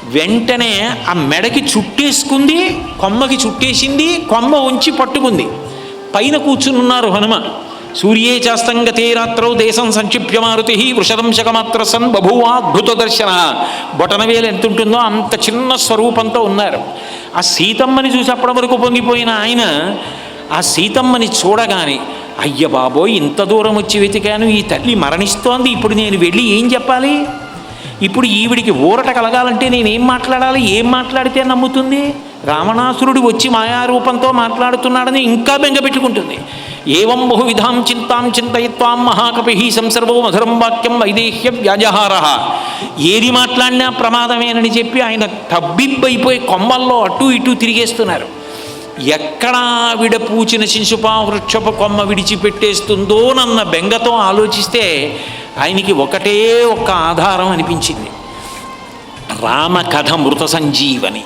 వెంటనే ఆ మెడకి చుట్టేసుకుంది, కొమ్మకి చుట్టేసింది, కొమ్మ ఉంచి పట్టుకుంది. పైన కూర్చునున్నారు హనుమ. సూర్యే చాస్తంగతే రాత్రౌ దేశం సంక్షిప్య మారుతి వృషదంశకమాత్ర సన్ బభూవాద్భుత దర్శన. బొటనవేలు ఎంత ఉంటుందో అంత చిన్న స్వరూపంతో ఉన్నారు. ఆ సీతమ్మని చూసి అప్పటి వరకు పొంగిపోయిన ఆయన ఆ సీతమ్మని చూడగానే, అయ్య బాబోయ్, ఇంత దూరం వచ్చి వెతికాను, ఈ తల్లి మరణిస్తోంది, ఇప్పుడు నేను వెళ్ళి ఏం చెప్పాలి? ఇప్పుడు ఈవిడికి ఊరట కలగాలంటే నేనేం మాట్లాడాలి? ఏం మాట్లాడితే నమ్ముతుంది? రావణాసురుడు వచ్చి మాయారూపంతో మాట్లాడుతున్నాడని ఇంకా బెంగపెట్టుకుంటుంది. ఏవం బహువిధాం చింతాం చింతయిత్వాం మహాకపి సంసర్వో మధురం వాక్యం వైదేహ్య వ్యాజహార. ఏది మాట్లాడినా ప్రమాదమేనని చెప్పి ఆయన తబ్బిబ్బైపోయి కొమ్మల్లో అటు ఇటు తిరిగేస్తున్నారు. ఎక్కడా ఆవిడ పూచిన శిశుపా వృక్షపు కొమ్మ విడిచిపెట్టేస్తుందో నన్న బెంగతో ఆలోచిస్తే ఆయనకి ఒకటే ఒక్క ఆధారం అనిపించింది. రామకథ మృత సంజీవని.